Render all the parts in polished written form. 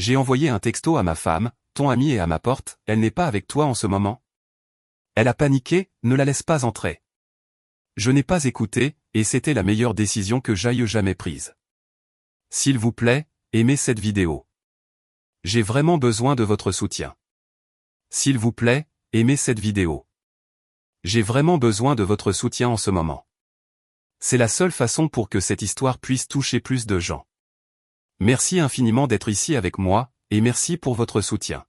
J'ai envoyé un texto à ma femme, ton amie et à ma porte, elle n'est pas avec toi en ce moment? Elle a paniqué, ne la laisse pas entrer. Je n'ai pas écouté, et c'était la meilleure décision que j'aille jamais prise. S'il vous plaît, aimez cette vidéo. J'ai vraiment besoin de votre soutien. S'il vous plaît, aimez cette vidéo. J'ai vraiment besoin de votre soutien en ce moment. C'est la seule façon pour que cette histoire puisse toucher plus de gens. Merci infiniment d'être ici avec moi, et merci pour votre soutien.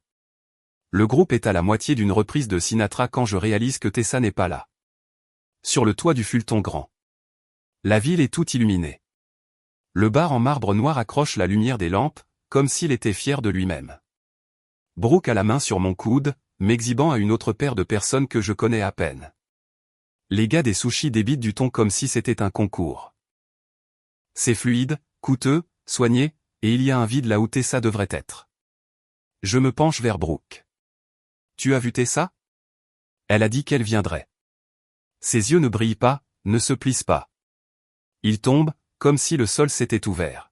Le groupe est à la moitié d'une reprise de Sinatra quand je réalise que Tessa n'est pas là. Sur le toit du Fulton Grand. La ville est toute illuminée. Le bar en marbre noir accroche la lumière des lampes, comme s'il était fier de lui-même. Brooke a la main sur mon coude, m'exhibant à une autre paire de personnes que je connais à peine. Les gars des sushis débitent du ton comme si c'était un concours. C'est fluide, coûteux, soigné, et il y a un vide là où Tessa devrait être. Je me penche vers Brooke. Tu as vu Tessa? Elle a dit qu'elle viendrait. Ses yeux ne brillent pas, ne se plissent pas. Ils tombent, comme si le sol s'était ouvert.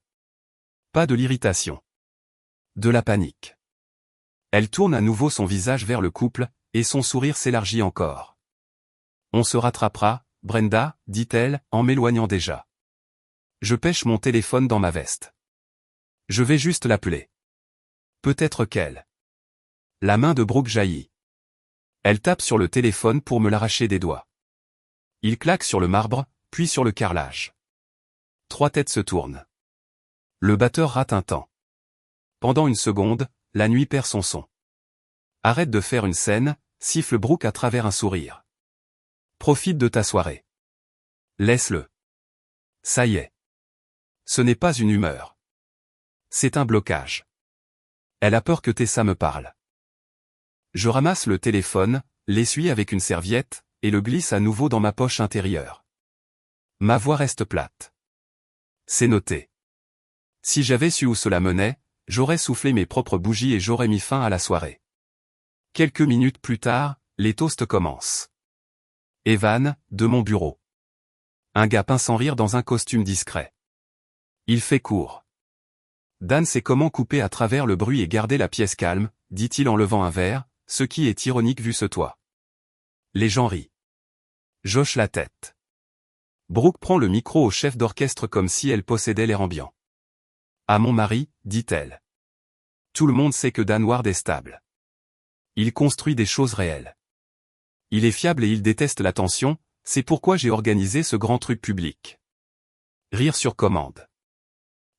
Pas de l'irritation. De la panique. Elle tourne à nouveau son visage vers le couple, et son sourire s'élargit encore. On se rattrapera, Brenda, dit-elle, en m'éloignant déjà. Je pêche mon téléphone dans ma veste. Je vais juste l'appeler. Peut-être qu'elle. La main de Brooke jaillit. Elle tape sur le téléphone pour me l'arracher des doigts. Il claque sur le marbre, puis sur le carrelage. 3 têtes se tournent. Le batteur rate un temps. Pendant une seconde, la nuit perd son son. Arrête de faire une scène, siffle Brooke à travers un sourire. Profite de ta soirée. Laisse-le. Ça y est. Ce n'est pas une humeur. C'est un blocage. Elle a peur que Tessa me parle. Je ramasse le téléphone, l'essuie avec une serviette, et le glisse à nouveau dans ma poche intérieure. Ma voix reste plate. C'est noté. Si j'avais su où cela menait, j'aurais soufflé mes propres bougies et j'aurais mis fin à la soirée. Quelques minutes plus tard, les toasts commencent. Evan, de mon bureau. Un gars pince sans rire dans un costume discret. Il fait court. Dan sait comment couper à travers le bruit et garder la pièce calme, dit-il en levant un verre, ce qui est ironique vu ce toit. Les gens rient. J'hoche la tête. Brooke prend le micro au chef d'orchestre comme si elle possédait l'air ambiant. À mon mari, dit-elle. Tout le monde sait que Dan Ward est stable. Il construit des choses réelles. Il est fiable et il déteste la tension, c'est pourquoi j'ai organisé ce grand truc public. Rire sur commande.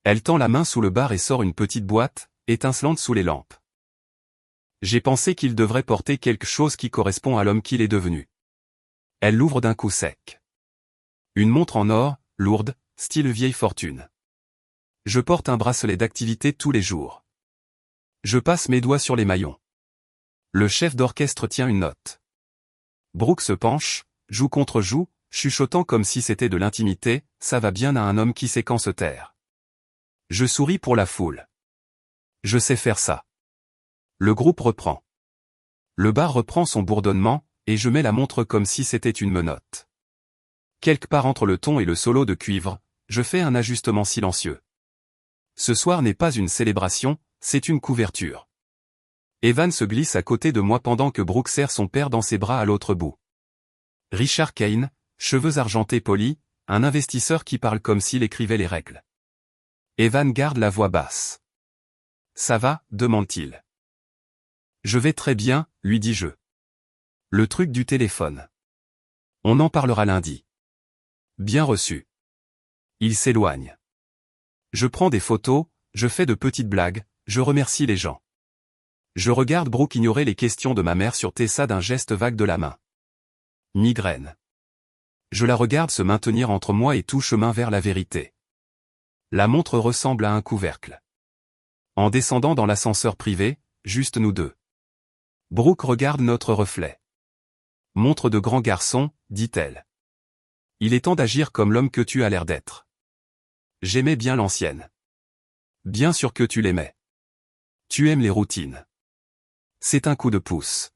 Elle tend la main sous le bar et sort une petite boîte, étincelante sous les lampes. J'ai pensé qu'il devrait porter quelque chose qui correspond à l'homme qu'il est devenu. Elle l'ouvre d'un coup sec. Une montre en or, lourde, style vieille fortune. Je porte un bracelet d'activité tous les jours. Je passe mes doigts sur les maillons. Le chef d'orchestre tient une note. Brooke se penche, joue contre joue, chuchotant comme si c'était de l'intimité, ça va bien à un homme qui sait quand se taire. Je souris pour la foule. Je sais faire ça. Le groupe reprend. Le bar reprend son bourdonnement, et je mets la montre comme si c'était une menotte. Quelque part entre le ton et le solo de cuivre, je fais un ajustement silencieux. Ce soir n'est pas une célébration, c'est une couverture. Evan se glisse à côté de moi pendant que Brooke serre son père dans ses bras à l'autre bout. Richard Kane, cheveux argentés polis, un investisseur qui parle comme s'il écrivait les règles. Evan garde la voix basse. Ça va, demande-t-il. Je vais très bien, lui dis-je. Le truc du téléphone. On en parlera lundi. Bien reçu. Il s'éloigne. Je prends des photos, je fais de petites blagues, je remercie les gens. Je regarde Brooke ignorer les questions de ma mère sur Tessa d'un geste vague de la main. Migraine. Je la regarde se maintenir entre moi et tout chemin vers la vérité. La montre ressemble à un couvercle. En descendant dans l'ascenseur privé, juste nous deux. Brooke regarde notre reflet. Montre de grand garçon, dit-elle. Il est temps d'agir comme l'homme que tu as l'air d'être. J'aimais bien l'ancienne. Bien sûr que tu l'aimais. Tu aimes les routines. C'est un coup de pouce.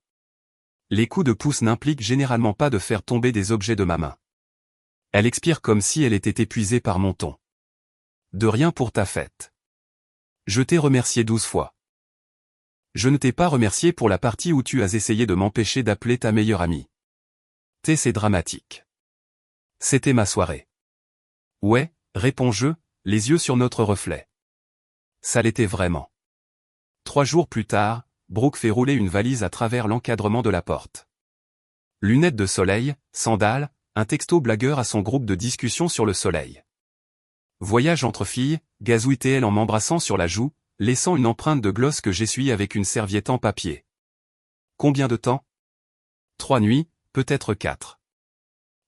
Les coups de pouce n'impliquent généralement pas de faire tomber des objets de ma main. Elle expire comme si elle était épuisée par mon ton. De rien pour ta fête. Je t'ai remercié 12 fois. Je ne t'ai pas remercié pour la partie où tu as essayé de m'empêcher d'appeler ta meilleure amie. C'est dramatique. C'était ma soirée. Ouais, réponds-je, les yeux sur notre reflet. Ça l'était vraiment. 3 jours plus tard, Brooke fait rouler une valise à travers l'encadrement de la porte. Lunettes de soleil, sandales, un texto blagueur à son groupe de discussion sur le soleil. Voyage entre filles, gazouille-t-elle en m'embrassant sur la joue, laissant une empreinte de gloss que j'essuie avec une serviette en papier. Combien de temps? 3 nuits, peut-être 4.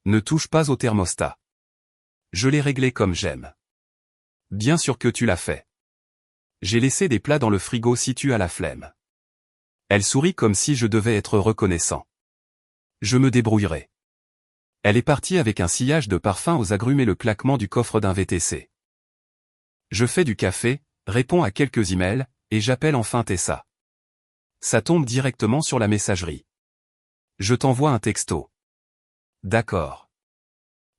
Ne touche pas au thermostat. Je l'ai réglé comme j'aime. Bien sûr que tu l'as fait. J'ai laissé des plats dans le frigo si tu as la flemme. Elle sourit comme si je devais être reconnaissant. Je me débrouillerai. Elle est partie avec un sillage de parfum aux agrumes et le claquement du coffre d'un VTC. Je fais du café, réponds à quelques emails, et j'appelle enfin Tessa. Ça tombe directement sur la messagerie. Je t'envoie un texto. D'accord.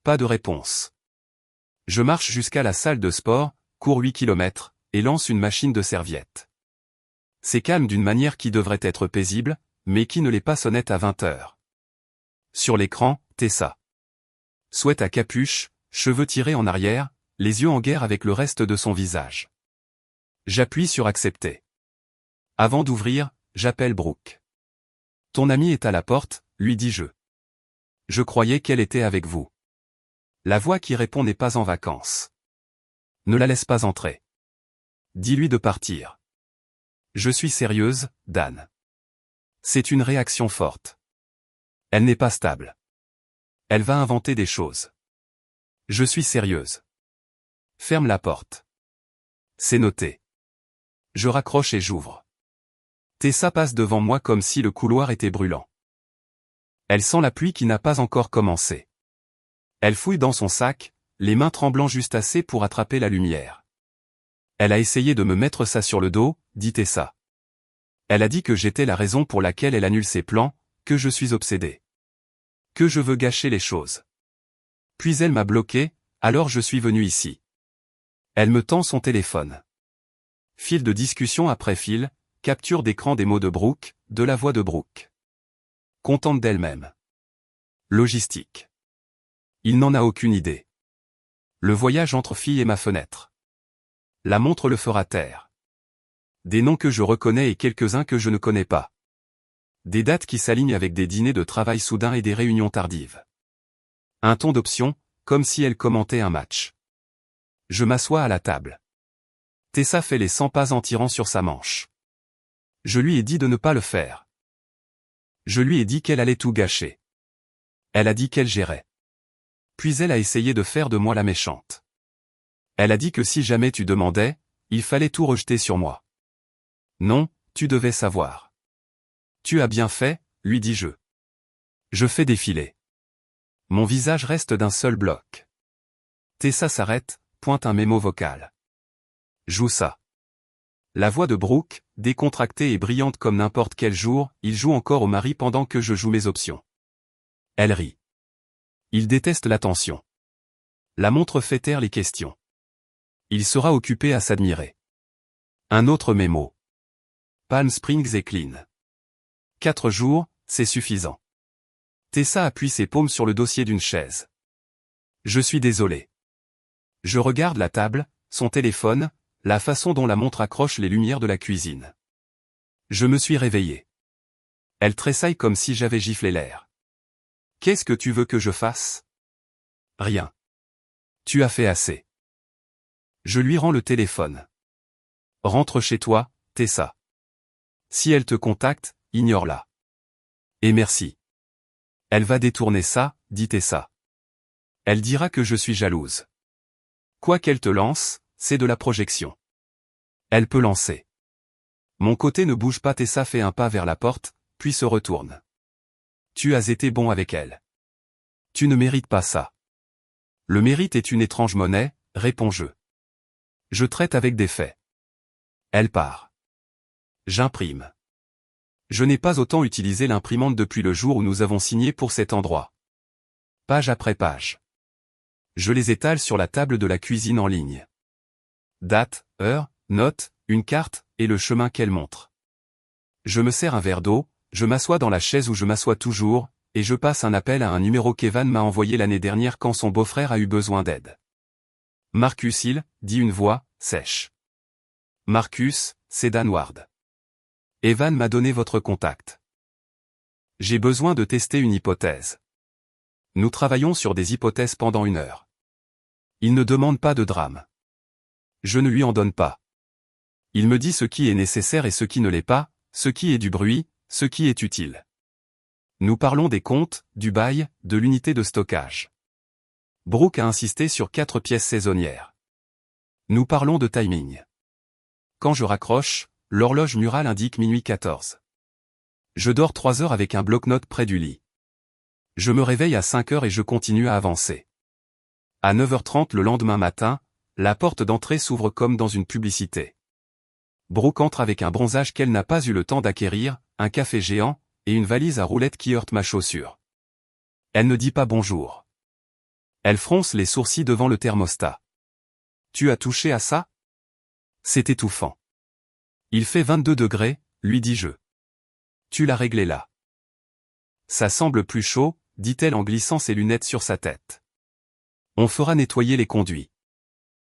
Pas de réponse. Je marche jusqu'à la salle de sport, cours 8 km, et lance une machine de serviettes. C'est calme d'une manière qui devrait être paisible, mais qui ne l'est pas sonnette à 20 heures. Sur l'écran, Tessa. Sweat à capuche, cheveux tirés en arrière, les yeux en guerre avec le reste de son visage. J'appuie sur accepter. Avant d'ouvrir, j'appelle Brooke. Ton amie est à la porte, lui dis-je. Je croyais qu'elle était avec vous. La voix qui répond n'est pas en vacances. Ne la laisse pas entrer. Dis-lui de partir. Je suis sérieuse, Dan. C'est une réaction forte. Elle n'est pas stable. Elle va inventer des choses. Je suis sérieuse. Ferme la porte. C'est noté. Je raccroche et j'ouvre. Tessa passe devant moi comme si le couloir était brûlant. Elle sent la pluie qui n'a pas encore commencé. Elle fouille dans son sac, les mains tremblant juste assez pour attraper la lumière. Elle a essayé de me mettre ça sur le dos, dit Tessa. Elle a dit que j'étais la raison pour laquelle elle annule ses plans, que je suis obsédé. Que je veux gâcher les choses. Puis elle m'a bloqué, alors je suis venu ici. Elle me tend son téléphone. Fil de discussion après fil, capture d'écran des mots de Brooke, de la voix de Brooke. Contente d'elle-même. Logistique. Il n'en a aucune idée. Le voyage entre filles et ma fenêtre. La montre le fera taire. Des noms que je reconnais et quelques-uns que je ne connais pas. Des dates qui s'alignent avec des dîners de travail soudains et des réunions tardives. Un ton d'option, comme si elle commentait un match. Je m'assois à la table. Tessa fait les 100 pas en tirant sur sa manche. Je lui ai dit de ne pas le faire. Je lui ai dit qu'elle allait tout gâcher. Elle a dit qu'elle gérait. Puis elle a essayé de faire de moi la méchante. Elle a dit que si jamais tu demandais, il fallait tout rejeter sur moi. Non, tu devais savoir. Tu as bien fait, lui dis-je. Je fais défiler. Mon visage reste d'un seul bloc. Tessa s'arrête, pointe un mémo vocal. Joue ça. La voix de Brooke, décontractée et brillante comme n'importe quel jour, il joue encore au mari pendant que je joue mes options. Elle rit. Il déteste l'attention. La montre fait taire les questions. Il sera occupé à s'admirer. Un autre mémo. Palm Springs est clean. 4 jours, c'est suffisant. Tessa appuie ses paumes sur le dossier d'une chaise. Je suis désolé. Je regarde la table, son téléphone, la façon dont la montre accroche les lumières de la cuisine. Je me suis réveillé. Elle tressaille comme si j'avais giflé l'air. Qu'est-ce que tu veux que je fasse? Rien. Tu as fait assez. Je lui rends le téléphone. Rentre chez toi, Tessa. Si elle te contacte, ignore-la. Et merci. Elle va détourner ça, dit Tessa. Elle dira que je suis jalouse. Quoi qu'elle te lance, c'est de la projection. Elle peut lancer. Mon côté ne bouge pas. Tessa fait un pas vers la porte, puis se retourne. Tu as été bon avec elle. Tu ne mérites pas ça. Le mérite est une étrange monnaie, réponds-je. Je traite avec des faits. Elle part. J'imprime. Je n'ai pas autant utilisé l'imprimante depuis le jour où nous avons signé pour cet endroit. Page après page. Je les étale sur la table de la cuisine en ligne. Date, heure, note, une carte, et le chemin qu'elle montre. Je me sers un verre d'eau, je m'assois dans la chaise où je m'assois toujours, et je passe un appel à un numéro qu'Evan m'a envoyé l'année dernière quand son beau-frère a eu besoin d'aide. Marcus dit une voix, sèche. Marcus, c'est Dan Ward. Evan m'a donné votre contact. J'ai besoin de tester une hypothèse. Nous travaillons sur des hypothèses pendant 1 heure. Il ne demande pas de drame. Je ne lui en donne pas. Il me dit ce qui est nécessaire et ce qui ne l'est pas, ce qui est du bruit, ce qui est utile. Nous parlons des comptes, du bail, de l'unité de stockage. Brooke a insisté sur 4 pièces saisonnières. Nous parlons de timing. Quand je raccroche, l'horloge murale indique minuit 14. Je dors 3 heures avec un bloc-notes près du lit. Je me réveille à 5 heures et je continue à avancer. À 9h30 le lendemain matin, la porte d'entrée s'ouvre comme dans une publicité. Brooke entre avec un bronzage qu'elle n'a pas eu le temps d'acquérir, un café géant, et une valise à roulettes qui heurte ma chaussure. Elle ne dit pas bonjour. Elle fronce les sourcils devant le thermostat. Tu as touché à ça? C'est étouffant. Il fait 22 degrés, lui dis-je. Tu l'as réglé là. Ça semble plus chaud, dit-elle en glissant ses lunettes sur sa tête. On fera nettoyer les conduits.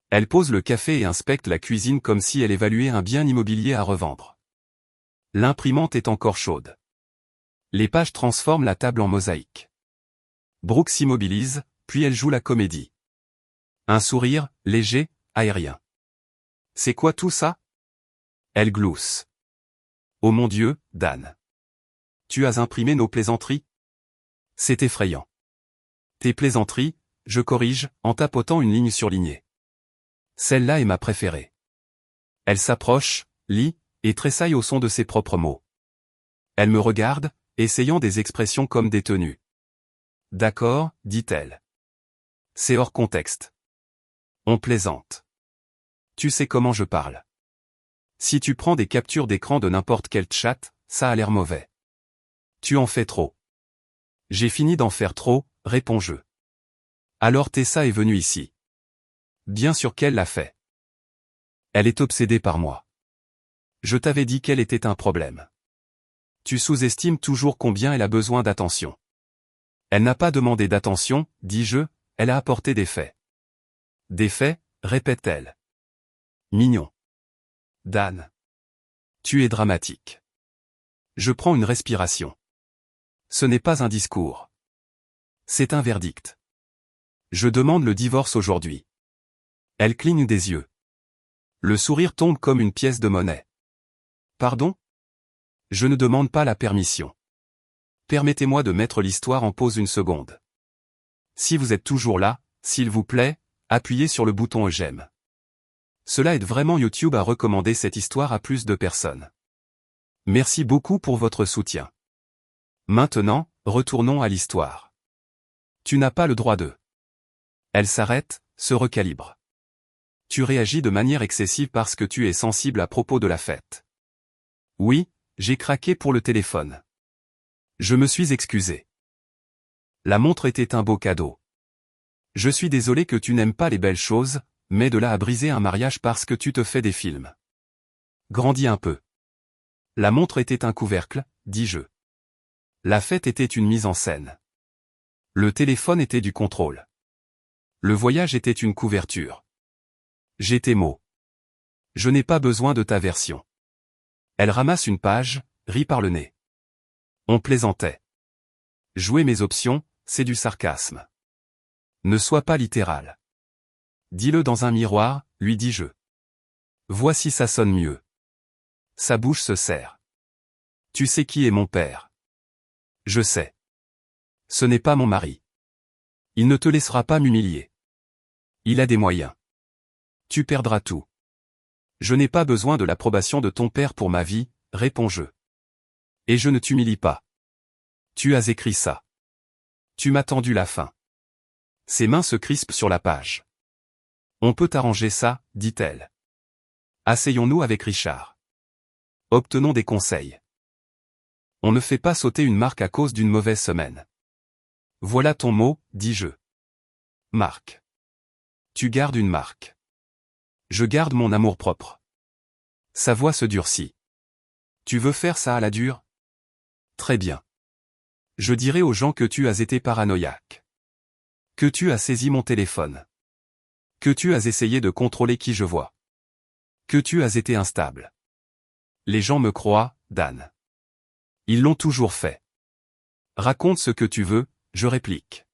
Elle pose le café et inspecte la cuisine comme si elle évaluait un bien immobilier à revendre. L'imprimante est encore chaude. Les pages transforment la table en mosaïque. Brooke s'immobilise, puis elle joue la comédie. Un sourire, léger, aérien. C'est quoi tout ça? Elle glousse. Oh mon Dieu, Dan. Tu as imprimé nos plaisanteries? C'est effrayant. Tes plaisanteries, je corrige, en tapotant une ligne surlignée. Celle-là est ma préférée. Elle s'approche, lit, et tressaille au son de ses propres mots. Elle me regarde, essayant des expressions comme détenues. D'accord, dit-elle. C'est hors contexte. On plaisante. Tu sais comment je parle. Si tu prends des captures d'écran de n'importe quel chat, ça a l'air mauvais. Tu en fais trop. J'ai fini d'en faire trop, réponds-je. Alors Tessa est venue ici. Bien sûr qu'elle l'a fait. Elle est obsédée par moi. Je t'avais dit qu'elle était un problème. Tu sous-estimes toujours combien elle a besoin d'attention. Elle n'a pas demandé d'attention, dis-je, elle a apporté des faits. Des faits, répète-t-elle. Mignon. Dan. Tu es dramatique. Je prends une respiration. Ce n'est pas un discours. C'est un verdict. Je demande le divorce aujourd'hui. Elle cligne des yeux. Le sourire tombe comme une pièce de monnaie. Pardon? Je ne demande pas la permission. Permettez-moi de mettre l'histoire en pause 1 seconde. Si vous êtes toujours là, s'il vous plaît, appuyez sur le bouton j'aime. Cela aide vraiment YouTube à recommander cette histoire à plus de personnes. Merci beaucoup pour votre soutien. Maintenant, retournons à l'histoire. Tu n'as pas le droit de. Elle s'arrête, se recalibre. Tu réagis de manière excessive parce que tu es sensible à propos de la fête. Oui, j'ai craqué pour le téléphone. Je me suis excusé. La montre était un beau cadeau. Je suis désolé que tu n'aimes pas les belles choses, mais de là à briser un mariage parce que tu te fais des films. Grandis un peu. La montre était un couvercle, dis-je. La fête était une mise en scène. Le téléphone était du contrôle. Le voyage était une couverture. J'ai tes mots. Je n'ai pas besoin de ta version. Elle ramasse une page, rit par le nez. On plaisantait. Jouer mes options, c'est du sarcasme. Ne sois pas littéral. Dis-le dans un miroir, lui dis-je. Voici ça sonne mieux. Sa bouche se serre. Tu sais qui est mon père. Je sais. Ce n'est pas mon mari. Il ne te laissera pas m'humilier. Il a des moyens. Tu perdras tout. Je n'ai pas besoin de l'approbation de ton père pour ma vie, réponds-je. Et je ne t'humilie pas. Tu as écrit ça. Tu m'as tendu la fin. Ses mains se crispent sur la page. On peut arranger ça, dit-elle. Asseyons-nous avec Richard. Obtenons des conseils. On ne fait pas sauter une marque à cause d'une mauvaise semaine. Voilà ton mot, dis-je. Marque. Tu gardes une marque. Je garde mon amour-propre. Sa voix se durcit. Tu veux faire ça à la dure? Très bien. Je dirai aux gens que tu as été paranoïaque. Que tu as saisi mon téléphone. Que tu as essayé de contrôler qui je vois. Que tu as été instable. Les gens me croient, Dan. Ils l'ont toujours fait. Raconte ce que tu veux, je réplique.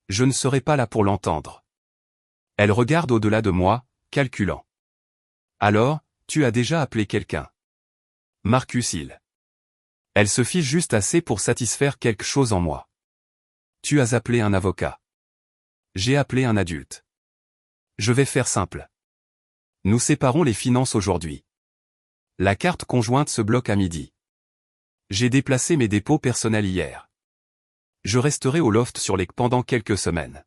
Je ne serai pas là pour l'entendre. Elle regarde au-delà de moi, calculant. Alors, tu as déjà appelé quelqu'un. Marcus Hill. Elle se fiche juste assez pour satisfaire quelque chose en moi. Tu as appelé un avocat. J'ai appelé un adulte. Je vais faire simple. Nous séparons les finances aujourd'hui. La carte conjointe se bloque à midi. J'ai déplacé mes dépôts personnels hier. Je resterai au loft sur les pendant quelques semaines.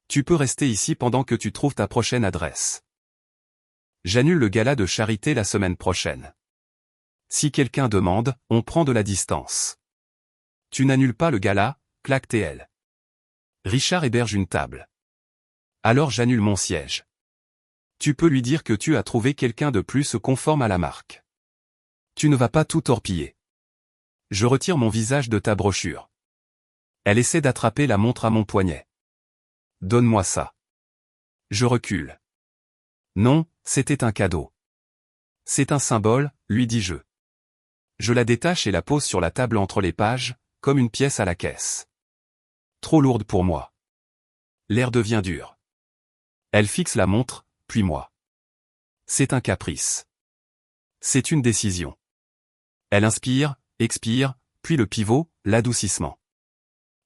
Tu peux rester ici pendant que tu trouves ta prochaine adresse. J'annule le gala de charité la semaine prochaine. Si quelqu'un demande, on prend de la distance. Tu n'annules pas le gala, claque TL. Richard héberge une table. Alors j'annule mon siège. Tu peux lui dire que tu as trouvé quelqu'un de plus conforme à la marque. Tu ne vas pas tout torpiller. Je retire mon visage de ta brochure. Elle essaie d'attraper la montre à mon poignet. Donne-moi ça. Je recule. Non, c'était un cadeau. C'est un symbole, lui dis-je. Je la détache et la pose sur la table entre les pages, comme une pièce à la caisse. Trop lourde pour moi. L'air devient dur. Elle fixe la montre, puis moi. C'est un caprice. C'est une décision. Elle inspire, expire, puis le pivot, l'adoucissement.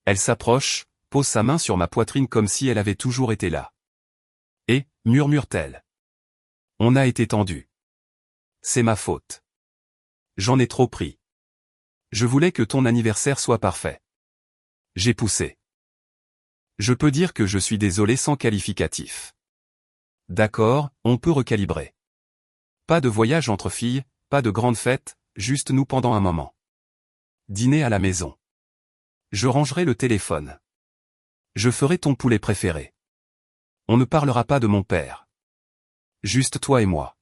Elle s'approche, pose sa main sur ma poitrine comme si elle avait toujours été là. Et, murmure-t-elle. On a été tendu. C'est ma faute. J'en ai trop pris. Je voulais que ton anniversaire soit parfait. J'ai poussé. Je peux dire que je suis désolé sans qualificatif. D'accord, on peut recalibrer. Pas de voyage entre filles, pas de grande fête, juste nous pendant un moment. Dîner à la maison. Je rangerai le téléphone. Je ferai ton poulet préféré. On ne parlera pas de mon père. Juste toi et moi.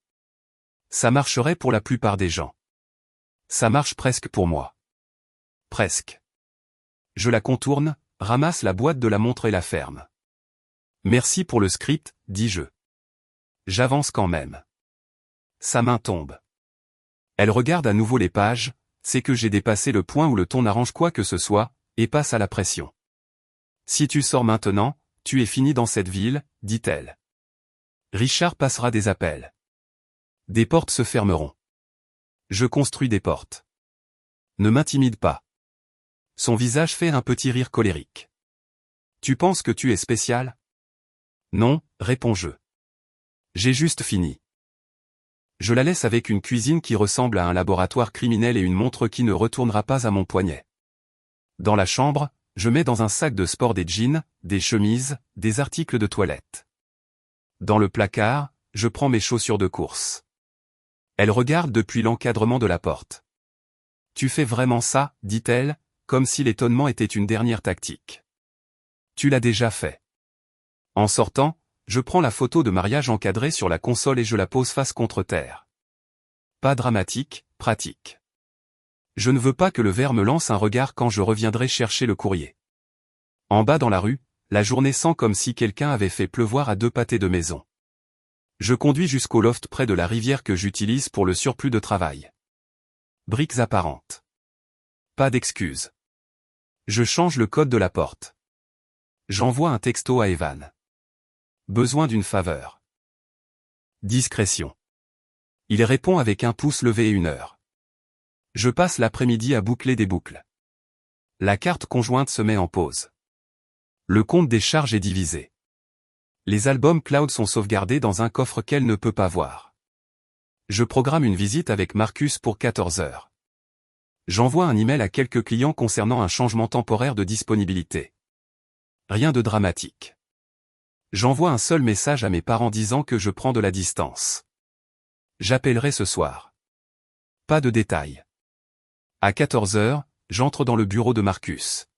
Ça marcherait pour la plupart des gens. Ça marche presque pour moi. Presque. Je la contourne, ramasse la boîte de la montre et la ferme. Merci pour le script, dis-je. J'avance quand même. Sa main tombe. Elle regarde à nouveau les pages, c'est que j'ai dépassé le point où le ton n'arrange quoi que ce soit, et passe à la pression. Si tu sors maintenant, tu es fini dans cette ville, dit-elle. Richard passera des appels. Des portes se fermeront. Je construis des portes. Ne m'intimide pas. Son visage fait un petit rire colérique. Tu penses que tu es spécial? Non, réponds-je. J'ai juste fini. Je la laisse avec une cuisine qui ressemble à un laboratoire criminel et une montre qui ne retournera pas à mon poignet. Dans la chambre, je mets dans un sac de sport des jeans, des chemises, des articles de toilette. Dans le placard, je prends mes chaussures de course. Elle regarde depuis l'encadrement de la porte. Tu fais vraiment ça, dit-elle, comme si l'étonnement était une dernière tactique. Tu l'as déjà fait. En sortant, je prends la photo de mariage encadrée sur la console et je la pose face contre terre. Pas dramatique, pratique. Je ne veux pas que le verre me lance un regard quand je reviendrai chercher le courrier. En bas dans la rue, la journée sent comme si quelqu'un avait fait pleuvoir à 2 pâtés de maison. Je conduis jusqu'au loft près de la rivière que j'utilise pour le surplus de travail. Briques apparentes. Pas d'excuses. Je change le code de la porte. J'envoie un texto à Evan. Besoin d'une faveur. Discrétion. Il répond avec un pouce levé et une heure. Je passe l'après-midi à boucler des boucles. La carte conjointe se met en pause. Le compte des charges est divisé. Les albums cloud sont sauvegardés dans un coffre qu'elle ne peut pas voir. Je programme une visite avec Marcus pour 14 heures. J'envoie un email à quelques clients concernant un changement temporaire de disponibilité. Rien de dramatique. J'envoie un seul message à mes parents disant que je prends de la distance. J'appellerai ce soir. Pas de détails. À 14 heures, j'entre dans le bureau de Marcus.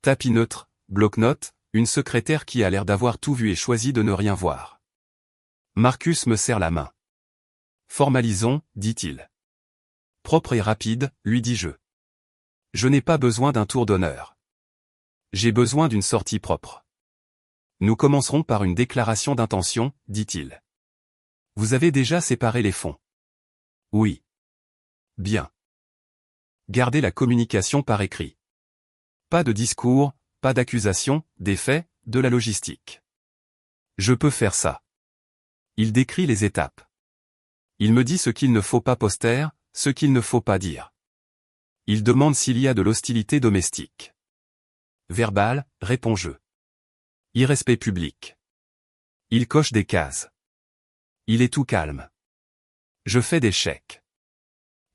Tapis neutre, bloc-notes, une secrétaire qui a l'air d'avoir tout vu et choisi de ne rien voir. Marcus me serre la main. Formalisons, dit-il. Propre et rapide, lui dis-je. Je n'ai pas besoin d'un tour d'honneur. J'ai besoin d'une sortie propre. Nous commencerons par une déclaration d'intention, dit-il. Vous avez déjà séparé les fonds? Oui. Bien. Gardez la communication par écrit. Pas de discours, pas d'accusation, des faits, de la logistique. Je peux faire ça. Il décrit les étapes. Il me dit ce qu'il ne faut pas poster, ce qu'il ne faut pas dire. Il demande s'il y a de l'hostilité domestique. Verbal, réponds-je. Irrespect public. Il coche des cases. Il est tout calme. Je fais des chèques.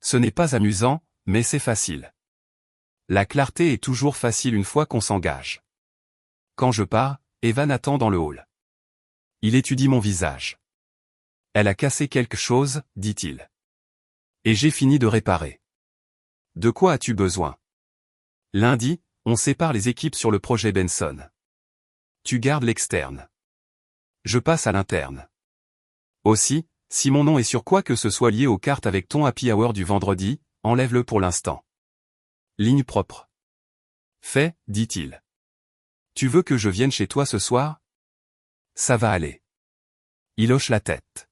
Ce n'est pas amusant, mais c'est facile. La clarté est toujours facile une fois qu'on s'engage. Quand je pars, Evan attend dans le hall. Il étudie mon visage. Elle a cassé quelque chose, dit-il. Et j'ai fini de réparer. De quoi as-tu besoin? Lundi, on sépare les équipes sur le projet Benson. Tu gardes l'externe. Je passe à l'interne. Aussi, si mon nom est sur quoi que ce soit lié aux cartes avec ton happy hour du vendredi, enlève-le pour l'instant. Ligne propre. Fait, dit-il. Tu veux que je vienne chez toi ce soir? Ça va aller. Il hoche la tête.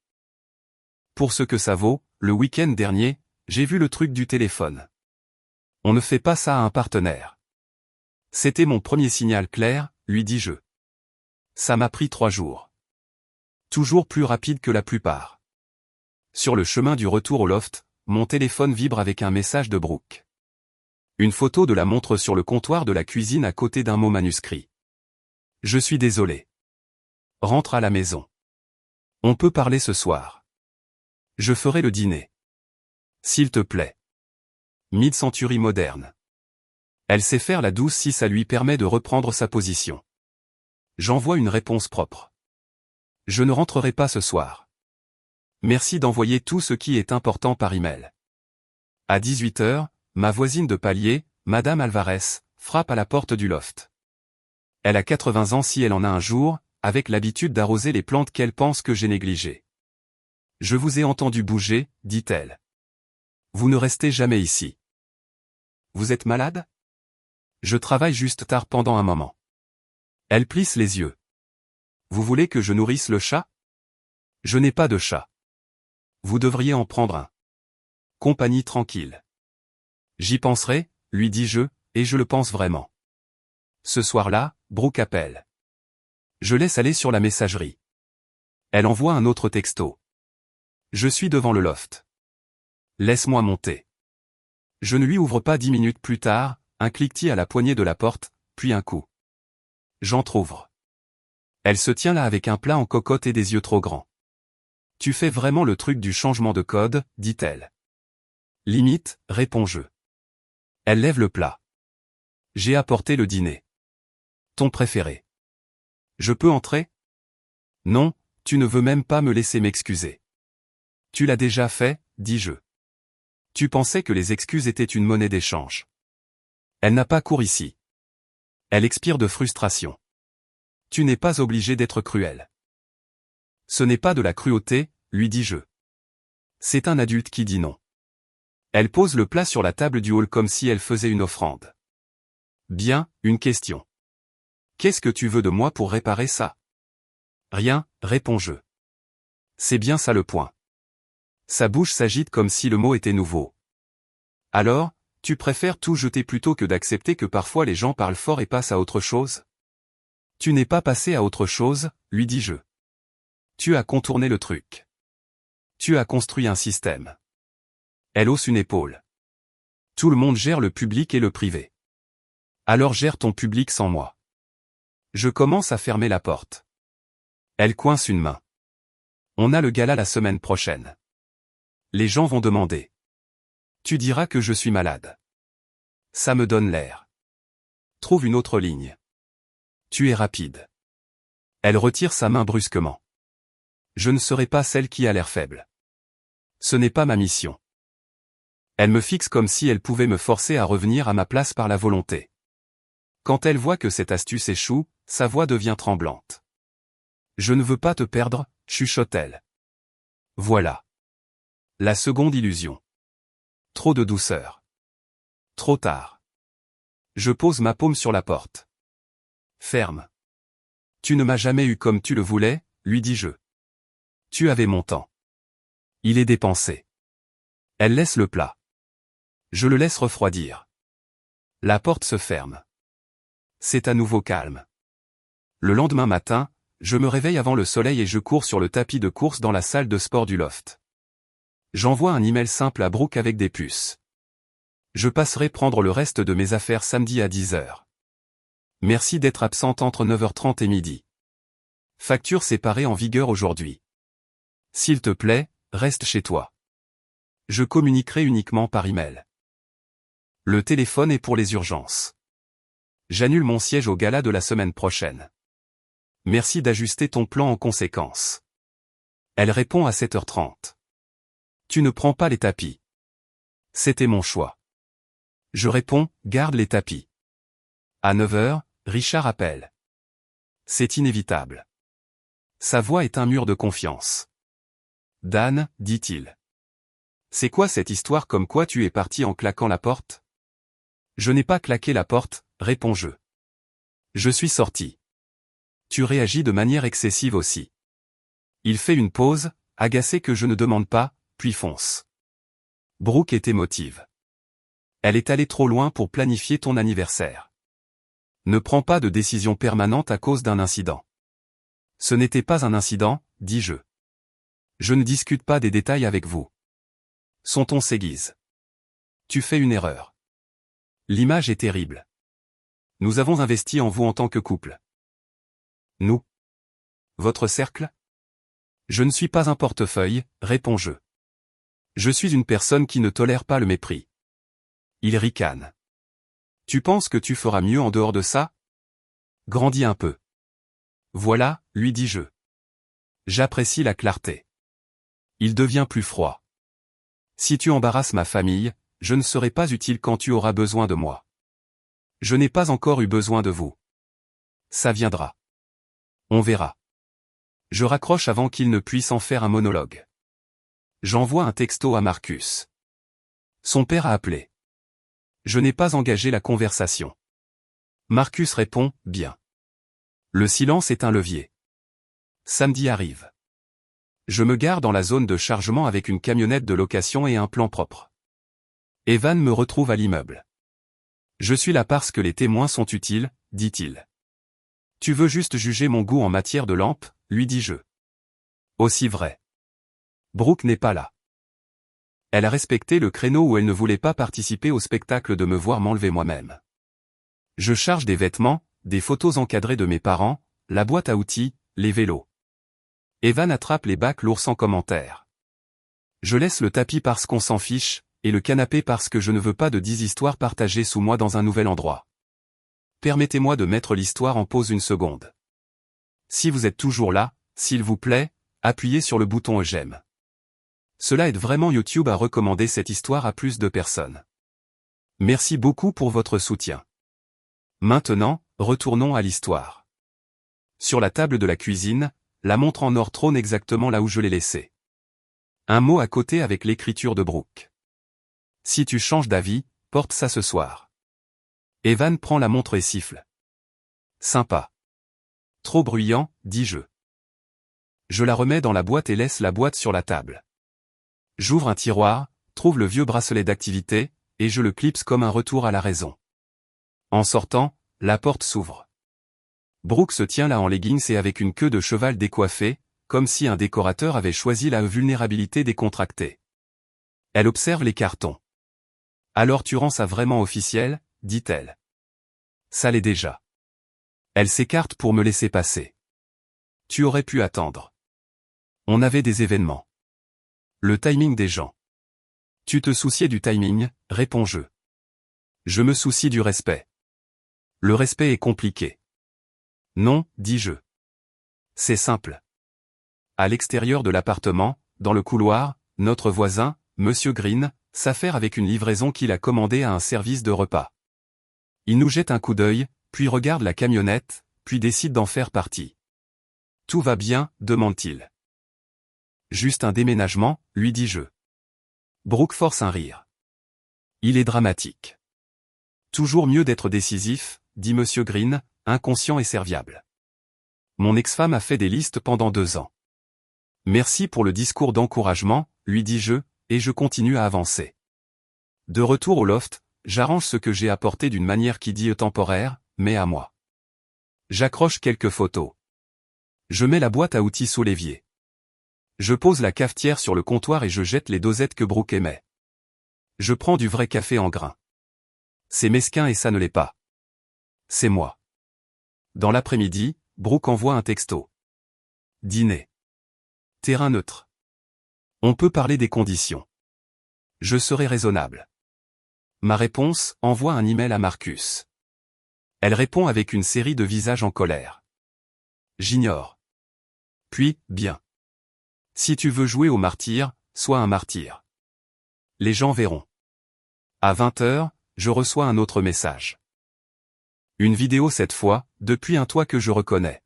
Pour ce que ça vaut, le week-end dernier, j'ai vu le truc du téléphone. On ne fait pas ça à un partenaire. C'était mon premier signal clair, lui dis-je. Ça m'a pris 3 jours. Toujours plus rapide que la plupart. Sur le chemin du retour au loft, mon téléphone vibre avec un message de Brooke. Une photo de la montre sur le comptoir de la cuisine à côté d'un mot manuscrit. Je suis désolé. Rentre à la maison. On peut parler ce soir. Je ferai le dîner. S'il te plaît. Mid-century moderne. Elle sait faire la douce si ça lui permet de reprendre sa position. J'envoie une réponse propre. Je ne rentrerai pas ce soir. Merci d'envoyer tout ce qui est important par email. À 18h, ma voisine de palier, Madame Alvarez, frappe à la porte du loft. Elle a 80 ans si elle en a un jour, avec l'habitude d'arroser les plantes qu'elle pense que j'ai négligées. Je vous ai entendu bouger, dit-elle. Vous ne restez jamais ici. Vous êtes malade? Je travaille juste tard pendant un moment. Elle plisse les yeux. Vous voulez que je nourrisse le chat? Je n'ai pas de chat. Vous devriez en prendre un. Compagnie tranquille. J'y penserai, lui dis-je, et je le pense vraiment. Ce soir-là, Brooke appelle. Je laisse aller sur la messagerie. Elle envoie un autre texto. Je suis devant le loft. Laisse-moi monter. Je ne lui ouvre pas 10 minutes plus tard, un cliquetis à la poignée de la porte, puis un coup. J'entr'ouvre. Elle se tient là avec un plat en cocotte et des yeux trop grands. Tu fais vraiment le truc du changement de code, dit-elle. Limite, réponds-je. Elle lève le plat. J'ai apporté le dîner. Ton préféré. Je peux entrer? Non, tu ne veux même pas me laisser m'excuser. Tu l'as déjà fait, dis-je. Tu pensais que les excuses étaient une monnaie d'échange. Elle n'a pas cours ici. Elle expire de frustration. Tu n'es pas obligé d'être cruel. Ce n'est pas de la cruauté, lui dis-je. C'est un adulte qui dit non. Elle pose le plat sur la table du hall comme si elle faisait une offrande. Bien, une question. Qu'est-ce que tu veux de moi pour réparer ça? Rien, réponds-je. C'est bien ça le point. Sa bouche s'agite comme si le mot était nouveau. Alors, tu préfères tout jeter plutôt que d'accepter que parfois les gens parlent fort et passent à autre chose? Tu n'es pas passé à autre chose, lui dis-je. Tu as contourné le truc. Tu as construit un système. Elle hausse une épaule. Tout le monde gère le public et le privé. Alors gère ton public sans moi. Je commence à fermer la porte. Elle coince une main. On a le gala la semaine prochaine. Les gens vont demander. Tu diras que je suis malade. Ça me donne l'air. Trouve une autre ligne. Tu es rapide. Elle retire sa main brusquement. Je ne serai pas celle qui a l'air faible. Ce n'est pas ma mission. Elle me fixe comme si elle pouvait me forcer à revenir à ma place par la volonté. Quand elle voit que cette astuce échoue, sa voix devient tremblante. Je ne veux pas te perdre, chuchote-t-elle. Voilà. La seconde illusion. Trop de douceur. Trop tard. Je pose ma paume sur la porte. Ferme. Tu ne m'as jamais eu comme tu le voulais, lui dis-je. Tu avais mon temps. Il est dépensé. Elle laisse le plat. Je le laisse refroidir. La porte se ferme. C'est à nouveau calme. Le lendemain matin, je me réveille avant le soleil et je cours sur le tapis de course dans la salle de sport du loft. J'envoie un email simple à Brooke avec des puces. Je passerai prendre le reste de mes affaires samedi à 10h. Merci d'être absente entre 9h30 et midi. Facture séparée en vigueur aujourd'hui. S'il te plaît, reste chez toi. Je communiquerai uniquement par email. Le téléphone est pour les urgences. J'annule mon siège au gala de la semaine prochaine. Merci d'ajuster ton plan en conséquence. Elle répond à 7h30. Tu ne prends pas les tapis. C'était mon choix. Je réponds, garde les tapis. À 9h, Richard appelle. C'est inévitable. Sa voix est un mur de confiance. Dan, dit-il. C'est quoi cette histoire comme quoi tu es parti en claquant la porte? Je n'ai pas claqué la porte, réponds-je. Je suis sorti. Tu réagis de manière excessive aussi. Il fait une pause, agacé que je ne demande pas, puis fonce. Brooke est émotive. Elle est allée trop loin pour planifier ton anniversaire. Ne prends pas de décision permanente à cause d'un incident. Ce n'était pas un incident, dis-je. Je ne discute pas des détails avec vous. Son ton s'aiguise. Tu fais une erreur. L'image est terrible. Nous avons investi en vous en tant que couple. Nous? Votre cercle? Je ne suis pas un portefeuille, réponds-je. Je suis une personne qui ne tolère pas le mépris. Il ricane. Tu penses que tu feras mieux en dehors de ça? Grandis un peu. Voilà, lui dis-je. J'apprécie la clarté. Il devient plus froid. Si tu embarrasses ma famille, je ne serai pas utile quand tu auras besoin de moi. Je n'ai pas encore eu besoin de vous. Ça viendra. On verra. Je raccroche avant qu'il ne puisse en faire un monologue. J'envoie un texto à Marcus. Son père a appelé. Je n'ai pas engagé la conversation. Marcus répond, bien. Le silence est un levier. Samedi arrive. Je me gare dans la zone de chargement avec une camionnette de location et un plan propre. Evan me retrouve à l'immeuble. Je suis là parce que les témoins sont utiles, dit-il. Tu veux juste juger mon goût en matière de lampes, lui dis-je. Aussi vrai. Brooke n'est pas là. Elle a respecté le créneau où elle ne voulait pas participer au spectacle de me voir m'enlever moi-même. Je charge des vêtements, des photos encadrées de mes parents, la boîte à outils, les vélos. Evan attrape les bacs lourds sans commentaire. Je laisse le tapis parce qu'on s'en fiche, et le canapé parce que je ne veux pas de 10 histoires partagées sous moi dans un nouvel endroit. Permettez-moi de mettre l'histoire en pause une seconde. Si vous êtes toujours là, s'il vous plaît, appuyez sur le bouton j'aime. Cela aide vraiment YouTube à recommander cette histoire à plus de personnes. Merci beaucoup pour votre soutien. Maintenant, retournons à l'histoire. Sur la table de la cuisine, la montre en or trône exactement là où je l'ai laissée. Un mot à côté avec l'écriture de Brooke. Si tu changes d'avis, porte ça ce soir. Evan prend la montre et siffle. Sympa. Trop bruyant, dis-je. Je la remets dans la boîte et laisse la boîte sur la table. J'ouvre un tiroir, trouve le vieux bracelet d'activité, et je le clipse comme un retour à la raison. En sortant, la porte s'ouvre. Brooke se tient là en leggings et avec une queue de cheval décoiffée, comme si un décorateur avait choisi la vulnérabilité décontractée. Elle observe les cartons. Alors tu rends ça vraiment officiel, dit-elle. Ça l'est déjà. Elle s'écarte pour me laisser passer. Tu aurais pu attendre. On avait des événements. Le timing des gens. Tu te souciais du timing, réponds-je. Je me soucie du respect. Le respect est compliqué. Non, dis-je. C'est simple. À l'extérieur de l'appartement, dans le couloir, notre voisin, Monsieur Green, s'affaire avec une livraison qu'il a commandée à un service de repas. Il nous jette un coup d'œil, puis regarde la camionnette, puis décide d'en faire partie. Tout va bien, demande-t-il. Juste un déménagement, lui dis-je. Brooke force un rire. Il est dramatique. Toujours mieux d'être décisif, dit Monsieur Green, inconscient et serviable. Mon ex-femme a fait des listes pendant 2 ans. Merci pour le discours d'encouragement, lui dis-je, et je continue à avancer. De retour au loft, j'arrange ce que j'ai apporté d'une manière qui dit temporaire, mais à moi. J'accroche quelques photos. Je mets la boîte à outils sous l'évier. Je pose la cafetière sur le comptoir et je jette les dosettes que Brooke aimait. Je prends du vrai café en grains. C'est mesquin et ça ne l'est pas. C'est moi. Dans l'après-midi, Brooke envoie un texto. Dîner. Terrain neutre. On peut parler des conditions. Je serai raisonnable. Ma réponse, envoie un email à Marcus. Elle répond avec une série de visages en colère. J'ignore. Puis, bien. Si tu veux jouer au martyr, sois un martyr. Les gens verront. À 20h, je reçois un autre message. Une vidéo cette fois, depuis un toit que je reconnais.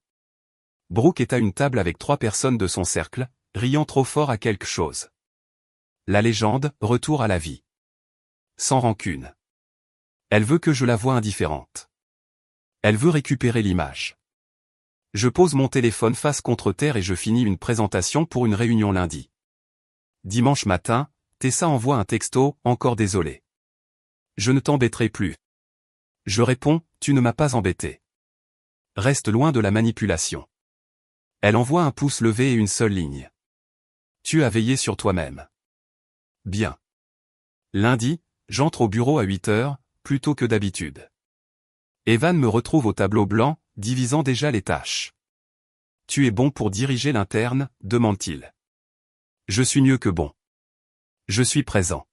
Brooke est à une table avec 3 personnes de son cercle, riant trop fort à quelque chose. La légende, retour à la vie. Sans rancune. Elle veut que je la voie indifférente. Elle veut récupérer l'image. Je pose mon téléphone face contre terre et je finis une présentation pour une réunion lundi. Dimanche matin, Tessa envoie un texto, encore désolé. Je ne t'embêterai plus. Je réponds, tu ne m'as pas embêté. Reste loin de la manipulation. Elle envoie un pouce levé et une seule ligne. Tu as veillé sur toi-même. Bien. Lundi, j'entre au bureau à 8h, plus tôt que d'habitude. Evan me retrouve au tableau blanc, divisant déjà les tâches. Tu es bon pour diriger l'interne, demande-t-il. Je suis mieux que bon. Je suis présent.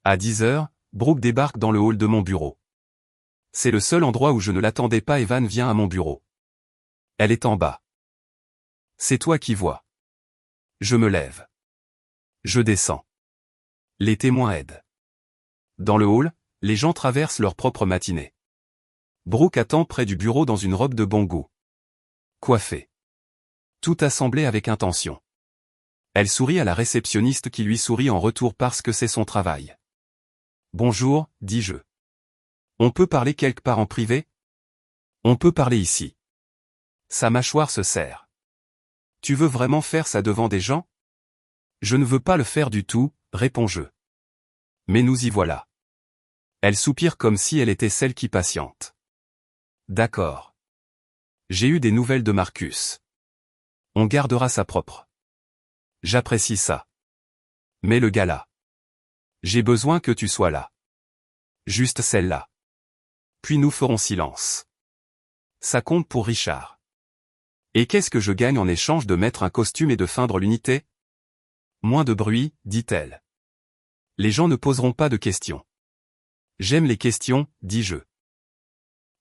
À 10h, Brooke débarque dans le hall de mon bureau. C'est le seul endroit où je ne l'attendais pas. Evan vient à mon bureau. Elle est en bas. C'est toi qui vois. Je me lève. Je descends. Les témoins aident. Dans le hall, les gens traversent leur propre matinée. Brooke attend près du bureau dans une robe de bon goût. Coiffée. Tout assemblé avec intention. Elle sourit à la réceptionniste qui lui sourit en retour parce que c'est son travail. Bonjour, dis-je. On peut parler quelque part en privé? On peut parler ici. Sa mâchoire se serre. Tu veux vraiment faire ça devant des gens? Je ne veux pas le faire du tout, réponds-je. Mais nous y voilà. Elle soupire comme si elle était celle qui patiente. D'accord. J'ai eu des nouvelles de Marcus. On gardera ça propre. J'apprécie ça. Mais le gars là. J'ai besoin que tu sois là. Juste celle-là. Puis nous ferons silence. Ça compte pour Richard. Et qu'est-ce que je gagne en échange de mettre un costume et de feindre l'unité? Moins de bruit, dit-elle. Les gens ne poseront pas de questions. J'aime les questions, dis-je.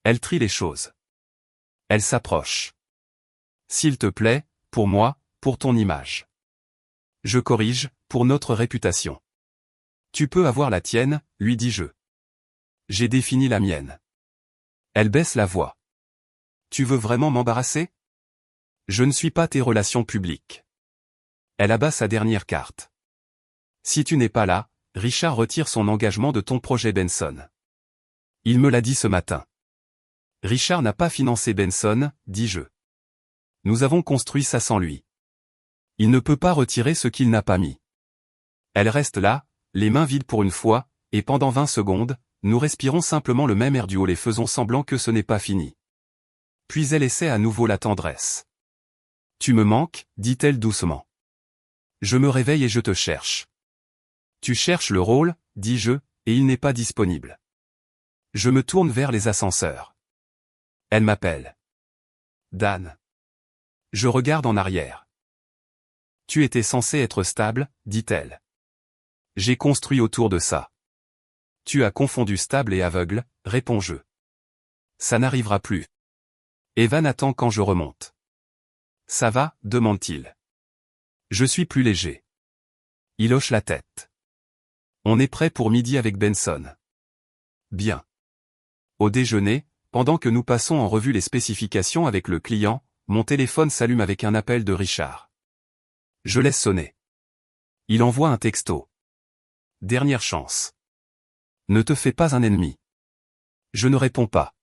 Elle trie les choses. Elle s'approche. S'il te plaît, pour moi, pour ton image. Je corrige, pour notre réputation. Tu peux avoir la tienne, lui dis-je. J'ai défini la mienne. Elle baisse la voix. Tu veux vraiment m'embarrasser? Je ne suis pas tes relations publiques. Elle abat sa dernière carte. Si tu n'es pas là, Richard retire son engagement de ton projet Benson. Il me l'a dit ce matin. Richard n'a pas financé Benson, dis-je. Nous avons construit ça sans lui. Il ne peut pas retirer ce qu'il n'a pas mis. Elle reste là, les mains vides pour une fois, et pendant 20 secondes, nous respirons simplement le même air du hall et faisons semblant que ce n'est pas fini. Puis elle essaie à nouveau la tendresse. Tu me manques, dit-elle doucement. Je me réveille et je te cherche. Tu cherches le rôle, dis-je, et il n'est pas disponible. Je me tourne vers les ascenseurs. Elle m'appelle. Dan. Je regarde en arrière. Tu étais censé être stable, dit-elle. J'ai construit autour de ça. Tu as confondu stable et aveugle, réponds-je. Ça n'arrivera plus. Evan attend quand je remonte. Ça va, demande-t-il. Je suis plus léger. Il hoche la tête. On est prêt pour midi avec Benson. Bien. Au déjeuner, pendant que nous passons en revue les spécifications avec le client, mon téléphone s'allume avec un appel de Richard. Je laisse sonner. Il envoie un texto. Dernière chance. Ne te fais pas un ennemi. Je ne réponds pas.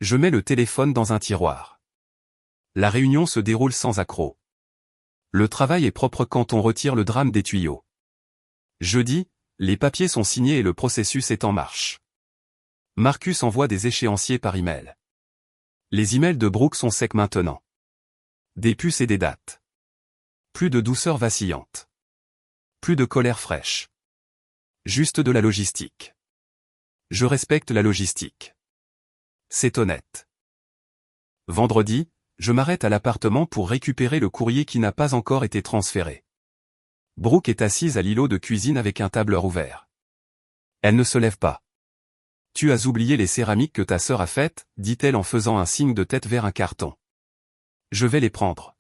Je mets le téléphone dans un tiroir. La réunion se déroule sans accroc. Le travail est propre quand on retire le drame des tuyaux. Jeudi, les papiers sont signés et le processus est en marche. Marcus envoie des échéanciers par email. Les emails de Brooke sont secs maintenant. Des puces et des dates. Plus de douceur vacillante. Plus de colère fraîche. Juste de la logistique. Je respecte la logistique. C'est honnête. Vendredi, je m'arrête à l'appartement pour récupérer le courrier qui n'a pas encore été transféré. Brooke est assise à l'îlot de cuisine avec un tableur ouvert. Elle ne se lève pas. « Tu as oublié les céramiques que ta sœur a faites » dit-elle en faisant un signe de tête vers un carton. « Je vais les prendre. »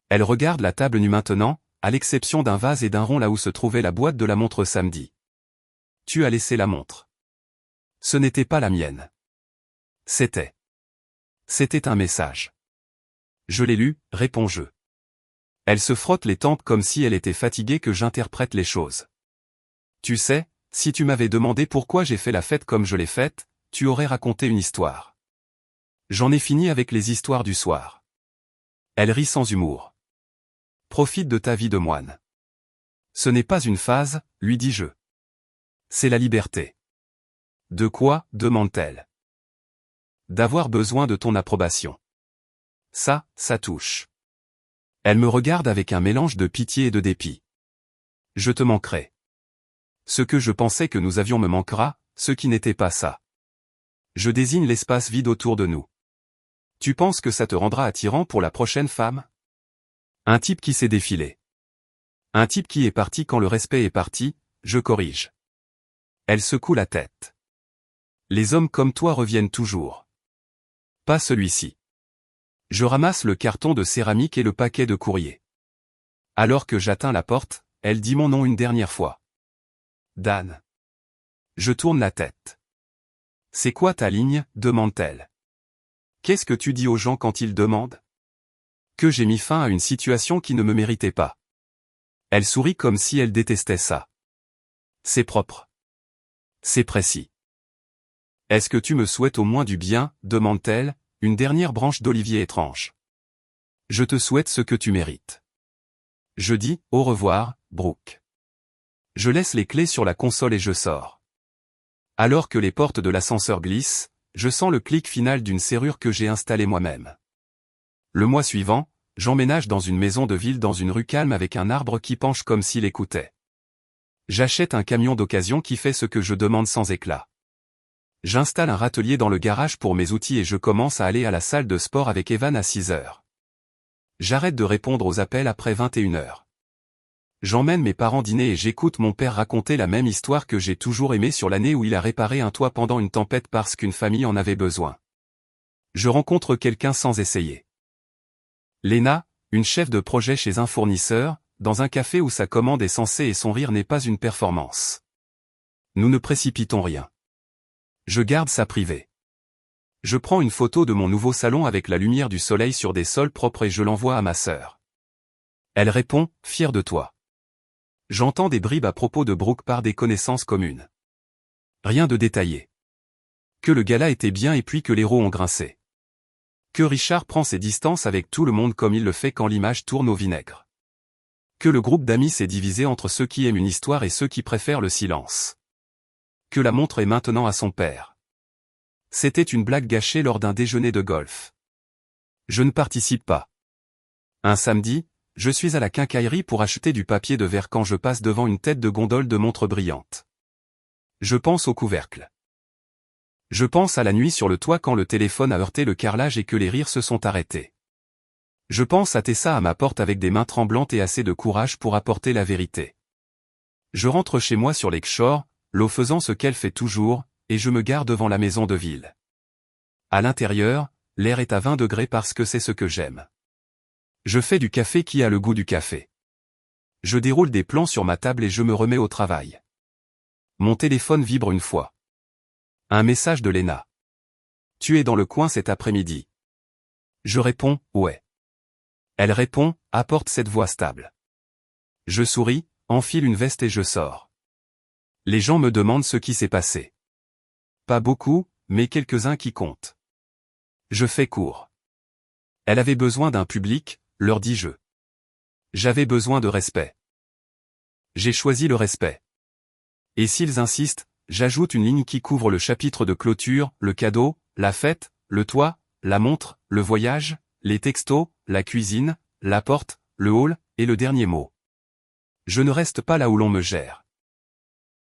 Elle regarde la table nue maintenant, à l'exception d'un vase et d'un rond là où se trouvait la boîte de la montre samedi. « Tu as laissé la montre. » Ce n'était pas la mienne. C'était un message. Je l'ai lu, réponds-je. Elle se frotte les tempes comme si elle était fatiguée que j'interprète les choses. Tu sais, si tu m'avais demandé pourquoi j'ai fait la fête comme je l'ai faite, tu aurais raconté une histoire. J'en ai fini avec les histoires du soir. Elle rit sans humour. Profite de ta vie de moine. Ce n'est pas une phase, lui dis-je. C'est la liberté. De quoi, demande-t-elle. D'avoir besoin de ton approbation. Ça touche. Elle me regarde avec un mélange de pitié et de dépit. Je te manquerai. Ce que je pensais que nous avions me manquera, ce qui n'était pas ça. Je désigne l'espace vide autour de nous. Tu penses que ça te rendra attirant pour la prochaine femme? Un type qui s'est défilé. Un type qui est parti quand le respect est parti, je corrige. Elle secoue la tête. Les hommes comme toi reviennent toujours. Pas celui-ci. Je ramasse le carton de céramique et le paquet de courrier. Alors que j'atteins la porte, elle dit mon nom une dernière fois. Dan. Je tourne la tête. C'est quoi ta ligne, demande-t-elle. Qu'est-ce que tu dis aux gens quand ils demandent? Que j'ai mis fin à une situation qui ne me méritait pas. Elle sourit comme si elle détestait ça. C'est propre. C'est précis. Est-ce que tu me souhaites au moins du bien, demande-t-elle, une dernière branche d'olivier étrange. Je te souhaite ce que tu mérites. Je dis, au revoir, Brooke. Je laisse les clés sur la console et je sors. Alors que les portes de l'ascenseur glissent, je sens le clic final d'une serrure que j'ai installée moi-même. Le mois suivant, j'emménage dans une maison de ville dans une rue calme avec un arbre qui penche comme s'il écoutait. J'achète un camion d'occasion qui fait ce que je demande sans éclat. J'installe un râtelier dans le garage pour mes outils et je commence à aller à la salle de sport avec Evan à 6 heures. J'arrête de répondre aux appels après 21 heures. J'emmène mes parents dîner et j'écoute mon père raconter la même histoire que j'ai toujours aimée sur l'année où il a réparé un toit pendant une tempête parce qu'une famille en avait besoin. Je rencontre quelqu'un sans essayer. Lena, une chef de projet chez un fournisseur, dans un café où sa commande est censée et son rire n'est pas une performance. Nous ne précipitons rien. Je garde ça privé. Je prends une photo de mon nouveau salon avec la lumière du soleil sur des sols propres et je l'envoie à ma sœur. Elle répond, fière de toi. J'entends des bribes à propos de Brooke par des connaissances communes. Rien de détaillé. Que le gala était bien et puis que les roues ont grincé. Que Richard prend ses distances avec tout le monde comme il le fait quand l'image tourne au vinaigre. Que le groupe d'amis s'est divisé entre ceux qui aiment une histoire et ceux qui préfèrent le silence. Que la montre est maintenant à son père. C'était une blague gâchée lors d'un déjeuner de golf. Je ne participe pas. Un samedi, je suis à la quincaillerie pour acheter du papier de verre quand je passe devant une tête de gondole de montre brillante. Je pense au couvercle. Je pense à la nuit sur le toit quand le téléphone a heurté le carrelage et que les rires se sont arrêtés. Je pense à Tessa à ma porte avec des mains tremblantes et assez de courage pour apporter la vérité. Je rentre chez moi sur Lakeshore, l'eau faisant ce qu'elle fait toujours, et je me gare devant la maison de ville. À l'intérieur, l'air est à 20 degrés parce que c'est ce que j'aime. Je fais du café qui a le goût du café. Je déroule des plans sur ma table et je me remets au travail. Mon téléphone vibre une fois. Un message de Lena. Tu es dans le coin cet après-midi. Je réponds, ouais. Elle répond, apporte cette voix stable. Je souris, enfile une veste et je sors. Les gens me demandent ce qui s'est passé. Pas beaucoup, mais quelques-uns qui comptent. Je fais court. Elle avait besoin d'un public, leur dis-je. J'avais besoin de respect. J'ai choisi le respect. Et s'ils insistent, j'ajoute une ligne qui couvre le chapitre de clôture, le cadeau, la fête, le toit, la montre, le voyage, les textos, la cuisine, la porte, le hall, et le dernier mot. Je ne reste pas là où l'on me gère.